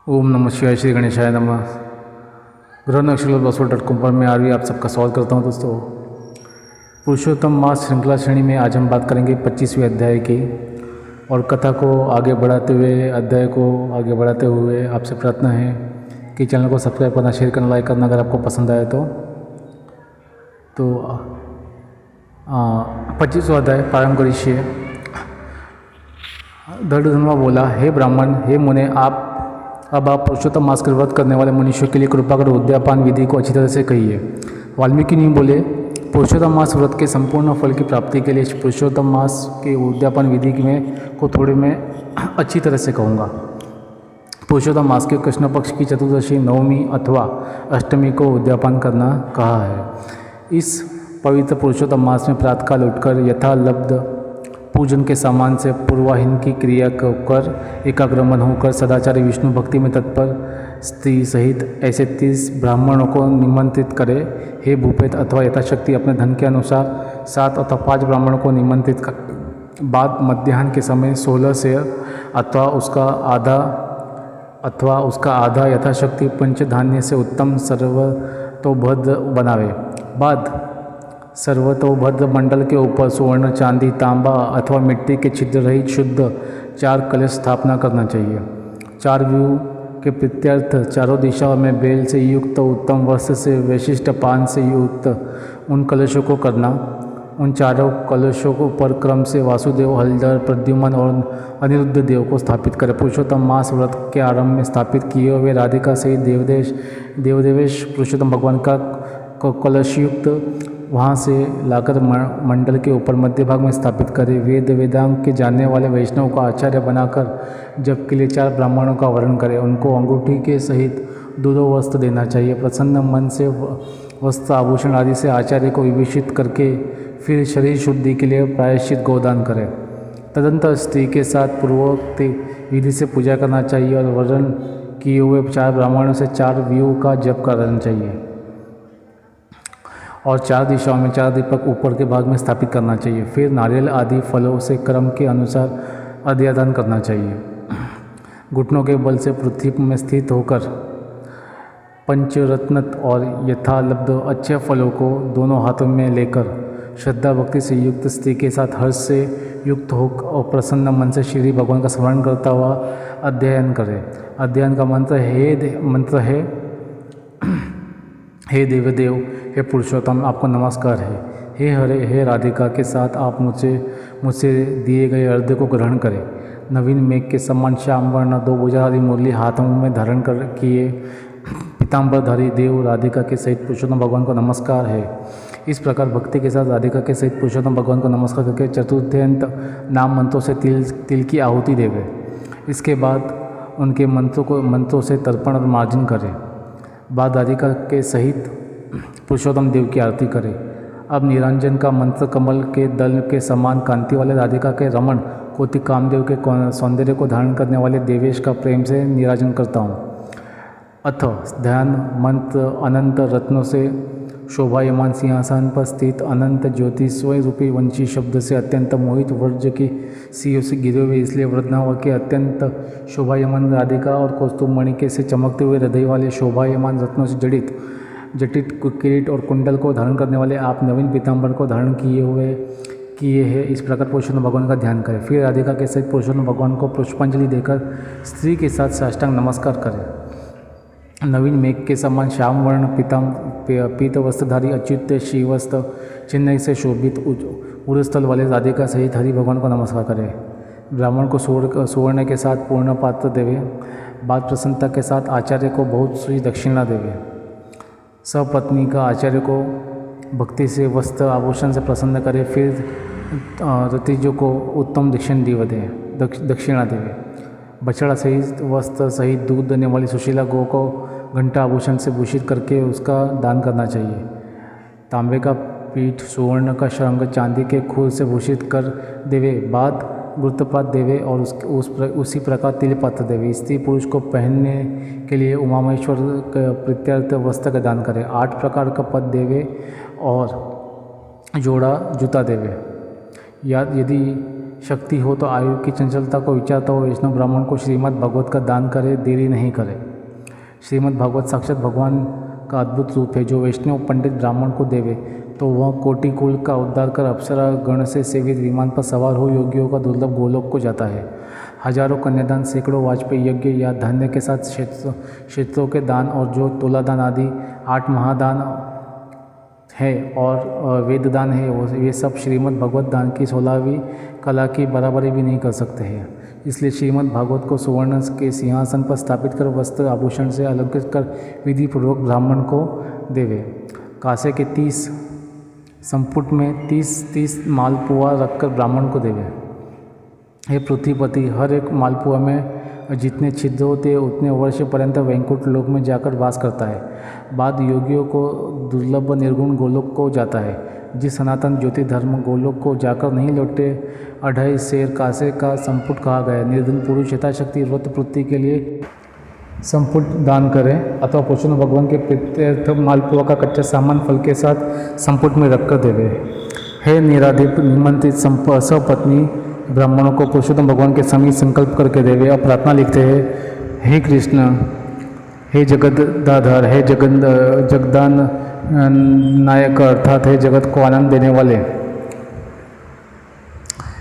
ओम नमः शिवाय। श्री गणेशाय नमः। ग्रह नक्षत्र पर मैं आरवी आप सबका स्वागत करता हूं। दोस्तों, पुरुषोत्तम मास श्रृंखला श्रेणी में आज हम बात करेंगे 25वें अध्याय की। और कथा को आगे बढ़ाते हुए, अध्याय को आगे बढ़ाते हुए आपसे प्रार्थना है कि चैनल को सब्सक्राइब करना, शेयर करना, लाइक करना अगर आपको पसंद आए तो 25वां अध्याय प्रारंभ करिए। धर्मधर्मा बोला, हे ब्राह्मण, हे मुने, अब आप पुरुषोत्तम मास के व्रत करने वाले मनुष्यों के लिए कृपा कर उद्यापान विधि को अच्छी तरह से कहिए। वाल्मीकि नहीं बोले, पुरुषोत्तम मास व्रत के संपूर्ण फल की प्राप्ति के लिए पुरुषोत्तम मास के उद्यापन विधि में को थोड़े मैं अच्छी तरह से कहूँगा। पुरुषोत्तम मास के कृष्ण पक्ष की चतुर्दशी, नवमी अथवा अष्टमी को उद्यापन करना कहा है। इस पवित्र पुरुषोत्तम मास में प्रातःकाल उठकर यथालब्ध पूजन के सामान से पूर्वाहिन की क्रिया कर एकाग्रमन होकर सदाचारी विष्णु भक्ति में तत्पर स्त्री सहित ऐसे 30 ब्राह्मणों को निमंत्रित करे। हे भूपेत, अथवा यथाशक्ति अपने धन के अनुसार 7 अथवा 5 ब्राह्मणों को निमंत्रित कर बाद मध्याह्न के समय 16 से अथवा उसका आधा यथाशक्ति पंचधान्य से उत्तम सर्वतोभद्र बनावे। बाद सर्वतोभद्र मंडल के ऊपर सुवर्ण, चांदी, तांबा अथवा मिट्टी के छिद्र रहित शुद्ध 4 कलश स्थापना करना चाहिए। 4 व्यू के प्रत्यर्थ चारों दिशाओं में बेल से युक्त उत्तम वस्त्र से विशिष्ट पान से युक्त उन कलशों को करना। उन चारों कलशों को पर क्रम से वासुदेव, हलधर, प्रद्युम्न और अनिरुद्ध देव को स्थापित करें। पुरुषोत्तम मास व्रत के आरंभ में स्थापित किए हुए राधिका सहित देवदेवेश पुरुषोत्तम भगवान का कलशयुक्त वहाँ से लाकर मंडल के ऊपर मध्य भाग में स्थापित करें। वेदांग के जानने वाले वैष्णव को आचार्य बनाकर जप के लिए 4 ब्राह्मणों का वर्ण करें। उनको अंगूठी के सहित 2 वस्त्र देना चाहिए। प्रसन्न मन से वस्त्र, आभूषण आदि से आचार्य को विभूषित करके फिर शरीर शुद्धि के लिए प्रायश्चित गोदान करें। तदंतर स्त्री के साथ पूर्वोक्त विधि से पूजा करना चाहिए और वर्ण किए हुए 4 ब्राह्मणों से 4 व्यू का जप करना चाहिए और 4 दिशाओं में 4 दीपक ऊपर के भाग में स्थापित करना चाहिए। फिर नारियल आदि फलों से क्रम के अनुसार अध्यादान करना चाहिए। घुटनों के बल से पृथ्वी में स्थित होकर पंचरत्न और यथालब्ध अच्छे फलों को दोनों हाथों में लेकर श्रद्धा भक्ति से युक्त स्त्री के साथ हर्ष से युक्त होकर और प्रसन्न मन से श्री भगवान का स्मरण करता हुआ अध्ययन करें। अध्ययन का मंत्र है, हे देवदेव, हे पुरुषोत्तम, आपको नमस्कार है। हे हरे, हे राधिका के साथ आप मुझसे दिए गए अर्घ्य को ग्रहण करें। नवीन मेघ के समान श्याम वर्ण 2 भुजाधारी मुरली हाथों में धारण कर किए पीताम्बरधारी देव राधिका के सहित पुरुषोत्तम भगवान को नमस्कार है। इस प्रकार भक्ति के साथ राधिका के सहित पुरुषोत्तम भगवान को नमस्कार करके चतुर्थ्यंत नाम मंत्रों से तिल की आहुति देवे। इसके बाद उनके मंत्रों से तर्पण और मार्जन करें। बाद राधिका के सहित पुरुषोत्तम देव की आरती करें। अब निरंजन का मंत्र कमल के दल के समान कांति वाले राधिका के रमण कोटि कामदेव के सौंदर्य को धारण करने वाले देवेश का प्रेम से निराजन करता हूँ। अथ ध्यान मंत्र अनंत रत्नों से शोभायमान सिंहासन पर स्थित अनंत ज्योति स्वयं रूपी वंशी शब्द से अत्यंत मोहित वर्ज की सियों से गिरे हुए, इसलिए वृंदावन के अत्यंत शोभायमान राधिका और कौस्तुभ मणि के से चमकते हुए हृदय वाले शोभायमान रत्नों से जटित किरीट और कुंडल को धारण करने वाले आप नवीन पीताम्बर को धारण किए हैं। इस प्रकार पुरुषोत्तम भगवान का ध्यान करें। फिर राधिका के सहित पुरुषोत्तम भगवान को पुष्पांजलि देकर स्त्री के साथ साष्टांग नमस्कार करें। नवीन मेघ के समान श्याम वर्ण पीत वस्त्रधारी अच्युत श्रीवस्त्र चिन्ह से शोभित उरस्थल वाले राधिका सहित हरि भगवान को नमस्कार करें। ब्राह्मण को सुवर्ण के साथ पूर्ण पात्र देवे। बाद प्रसन्नता के साथ आचार्य को बहुत सी दक्षिणा देवे। सपत्नी का आचार्य को भक्ति से वस्त्र आभूषण से प्रसन्न करे। फिर रतिजों को उत्तम दक्षिणा देवे। बछड़ा सहित वस्त्र सहित दूध देने वाली सुशीला गौ को घंटा आभूषण से भूषित करके उसका दान करना चाहिए। तांबे का पीठ, सुवर्ण का शंख, चांदी के खूर से भूषित कर देवे। बाद गुरुत्पात देवे और उसी प्रकार तिल पात्र देवे। स्त्री पुरुष को पहनने के लिए उमामेश्वर प्रत्यर्थ वस्त्र का दान करें। 8 प्रकार का पद देवे और जोड़ा जूता देवे। यदि शक्ति हो तो आयु की चंचलता को विचारता हुआ वैष्णव ब्राह्मण को श्रीमद् भागवत का दान करे, देरी नहीं करे। श्रीमद् भागवत साक्षात भगवान का अद्भुत रूप है। जो वैष्णव पंडित ब्राह्मण को देवे तो वह कोटि कुल का उद्धार कर अप्सरा गण से सेवित विमान पर सवार हो योगियों का दुर्लभ गोलोक को जाता है। हजारों कन्यादान, सैकड़ों वाजपेयी यज्ञ या धान्य के साथ क्षेत्रों के दान और जो तुलादान आदि 8 महादान है और वेददान है, वो ये सब श्रीमद् भागवत दान की 16वीं कला की बराबरी भी नहीं कर सकते हैं। इसलिए श्रीमद् भागवत को सुवर्ण के सिंहासन पर स्थापित कर वस्त्र आभूषण से अलंकृत कर विधि पूर्वक ब्राह्मण को देवे। कांसे के 30 संपुट में 30 मालपुआ रखकर ब्राह्मण को देवे। हे पृथ्वीपति, हर एक मालपुआ में जितने छिद्र होते उतने वर्ष पर्यंत वैकुंठ लोक में जाकर वास करता है। बाद योगियों को दुर्लभ निर्गुण गोलोक को जाता है। जिस सनातन ज्योति धर्म गोलोक को जाकर नहीं लौटे 2.5 सेर कांसे का संपुट कहा गया। निर्धन पुरुष यथाशक्ति व्रत पूर्ति के लिए संपुट दान करें अथवा पुरुषों भगवान के प्रीत्यर्थ मालपुआ का कच्चा सामान फल के साथ संपुट में रखकर देवे। हे निराधिप निमंत्रित सपत्नी ब्राह्मणों को पुरुषोत्तम भगवान के समीप संकल्प करके देवे। अब प्रार्थना लिखते हैं, हे कृष्ण, हे जगदाधार, हे जगदान नायक अर्थात हे जगत को आनंद देने वाले,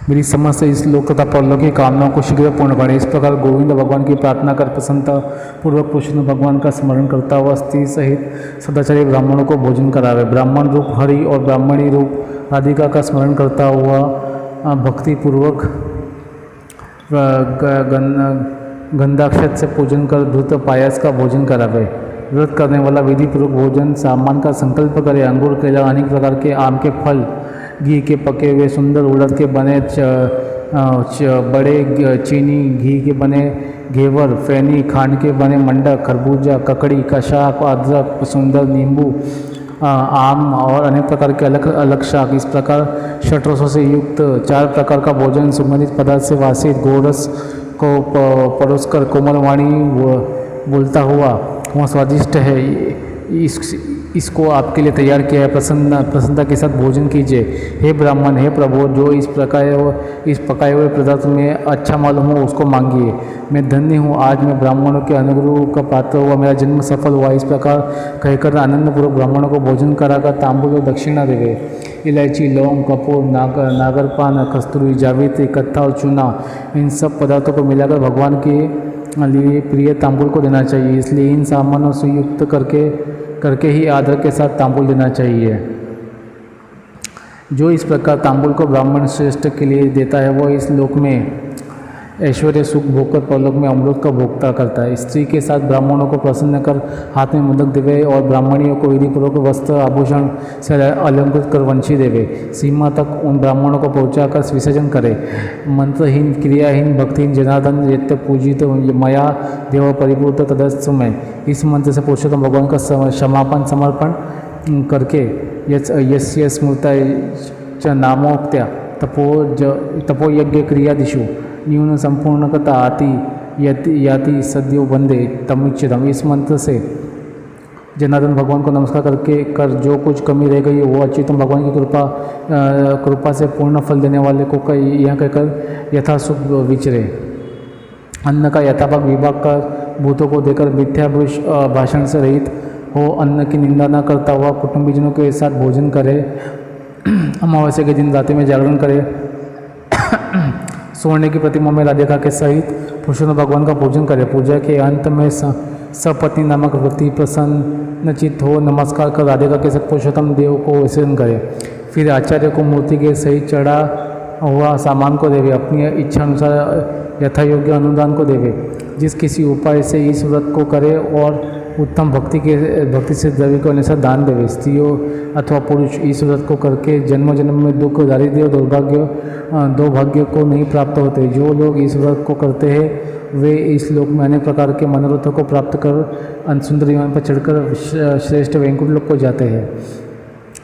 मेरी समस्त इस लोक तथा परलोक की कामनाओं को शीघ्र पूर्ण करें। इस प्रकार गोविंद भगवान की प्रार्थना कर प्रसन्नता पूर्वक पुरुषोत्तम भगवान का स्मरण करता हुआ स्त्री सहित सदाचारी ब्राह्मणों को भोजन करावे। ब्राह्मण रूप हरि और ब्राह्मणी रूप राधिका का स्मरण करता हुआ भक्तिपूर्वक गंधाक्षत से पूजन कर धूत पायस का भोजन करावे। व्रत करने वाला विधि पूर्वक भोजन सामान का संकल्प करे। अंगूर, केला, अनेक प्रकार के आम के फल, घी के पके हुए सुंदर उड़द के बने बड़े, चीनी घी के बने घेवर, फैनी, खांड के बने मंडक, खरबूजा, ककड़ी, कशाक, अदरक, सुंदर नींबू, आम और अनेक प्रकार के अलग अलग शाक, इस प्रकार षट्रसों से युक्त 4 प्रकार का भोजन सुगंधित पदार्थ से वासित गोरस को परोसकर कोमल वाणी बोलता हुआ वह स्वादिष्ट है, इसको आपके लिए तैयार किया है, प्रसन्नता के साथ भोजन कीजिए। हे ब्राह्मण, हे प्रभु, जो इस पकाए हुए पदार्थ में अच्छा मालूम हो उसको मांगिए। मैं धन्य हूँ, आज मैं ब्राह्मणों के अनुग्रह का पात्र हुआ, मेरा जन्म सफल हुआ। इस प्रकार कहकर आनंदपूर्वक ब्राह्मणों को भोजन कराकर तांबूल और दक्षिणा देवे। इलायची, लौंग, कपूर, नागरपान, कस्तूरी, जावित्री, कत्था और चूना, इन सब पदार्थों को मिलाकर भगवान के लिए प्रिय तांबूल को देना चाहिए। इसलिए इन सामानों से युक्त करके ही आदर के साथ तांबूल देना चाहिए। जो इस प्रकार तांबूल को ब्राह्मण श्रेष्ठ के लिए देता है वह इस लोक में ऐश्वर्य सुख भोगकर परलोक में अमृत का भोक्ता करता है। स्त्री के साथ ब्राह्मणों को प्रसन्न कर हाथ में मोदक देवे और ब्राह्मणियों को विधिपूर्वक वस्त्र आभूषण से अलंकृत कर वंशी देवे। सीमा तक उन ब्राह्मणों को पहुँचाकर विसर्जन करे। मंत्रहीन, क्रियाहीन, भक्तिहीन, जनार्दन यत्य पूजित मया देव परिपूर्ण तदस्व में, इस मंत्र से पुरुषोत्तम भगवान का समर्पण करके यस्य स्मृता च नामोक्त्या तपोयज्ञ क्रियादिषु न्यून संपूर्णकता आती याति सद्यो वंदे तमुच्यतम। इस मंत्र से जनार्दन भगवान को नमस्कार कर जो कुछ कमी रह गई वो अच्युतम भगवान की कृपा से पूर्ण फल देने वाले को यह कहकर यथासुख विचरे। अन्न का यथाभाग विभाग कर भूतों को देकर मिथ्या भाषण से रहित हो, अन्न की निंदा न करता हुआ कुटुंबीजनों के साथ भोजन करे। अमावस्या के दिन रात्रि में जागरण करे। स्वर्ण की प्रतिमा में राधिका के सहित पुरुषोत्तम भगवान का पूजन करे। पूजा के अंत में सपत्नी नामक व्यक्ति प्रसन्नचित्त हो नमस्कार कर राधिका के साथ पुरुषोत्तम देव को विसर्जन करे। फिर आचार्य को मूर्ति के सहित चढ़ा हुआ सामान को देवे। अपनी इच्छा अनुसार यथायोग्य अनुदान को देवे। जिस किसी उपाय से इस व्रत को करे और उत्तम भक्ति से द्रव्य के अनुसार दान देवे। स्त्रियों अथवा पुरुष इस व्रत को करके जन्म जन्म में दुख, दारिद्र्य और दो भाग्य को नहीं प्राप्त होते। जो लोग इस व्रत को करते हैं वे इस लोक में अनेक प्रकार के मनोरथों को प्राप्त कर सुंदर विमान पर चढ़कर श्रेष्ठ वैकुंठ लोक को जाते हैं।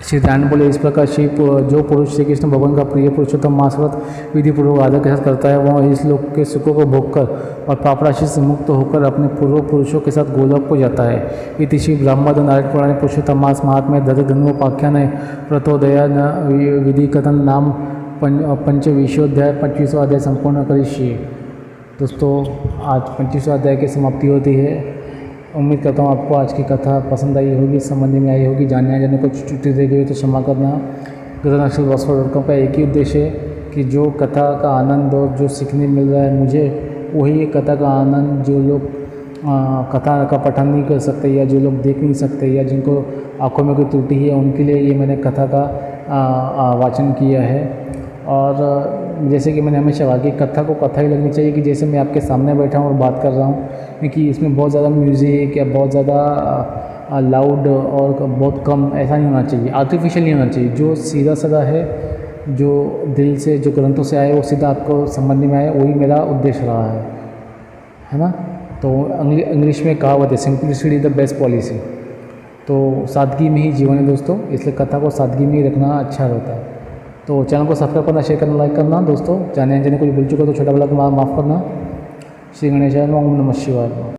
श्री नारायण बोले, इस प्रकार जो पुरुष श्री कृष्ण भगवान का प्रिय पुरुषोत्तम मास व्रत विधि पूर्वक आदर के साथ करता है वह इस लोक के सुखों को भोगकर और पापराशि से मुक्त होकर अपने पूर्व पुरुषों के साथ गोलोक को जाता है। इति श्री ब्रह्मद नारायण पुराण पुरुषोत्तम मास महात्म्य दधनुपाख्यान प्रतोदया विधि कथन नाम पंचविंशोध्याय 25वां अध्याय संपूर्ण करिष्ये। दोस्तों आज 25वां अध्याय की समाप्ति होती है। उम्मीद करता हूँ आपको आज की कथा पसंद आई होगी, समझ में आई होगी। जानने जाने को छुट्टी दे गई तो क्षमा करना। गजनक्षर.com का एक ही उद्देश्य है कि जो कथा का आनंद और जो सीखने मिल रहा है मुझे, वही कथा का आनंद जो लोग कथा का पठन नहीं कर सकते या जो लोग देख नहीं सकते या जिनको आँखों में कोई त्रुटि है, उनके लिए ये मैंने कथा का वाचन किया है। और जैसे कि मैंने हमेशा कहा कि कथा को कथा ही लगनी चाहिए कि जैसे मैं आपके सामने बैठा हूँ और बात कर रहा हूँ, क्योंकि इसमें बहुत ज़्यादा म्यूज़िक या बहुत ज़्यादा लाउड और बहुत कम ऐसा नहीं होना चाहिए, आर्टिफिशियल नहीं होना चाहिए। जो सीधा साधा है, जो दिल से, जो ग्रंथों से आए, वो सीधा आपको समझने में आए, वही मेरा उद्देश्य रहा है ना। तो इंग्लिश में कहावत है, simplicity is the best policy. तो सादगी में ही जीवन है दोस्तों, इसलिए कथा को सादगी में ही रखना अच्छा रहता है। तो चैनल को सब्सक्राइब करना, शेयर करना, लाइक करना। दोस्तों जाने कुछ भूल चुका तो छोटा बड़ा माफ़ करना। श्री गणेशाय नमः। ओम नमः शिवाय।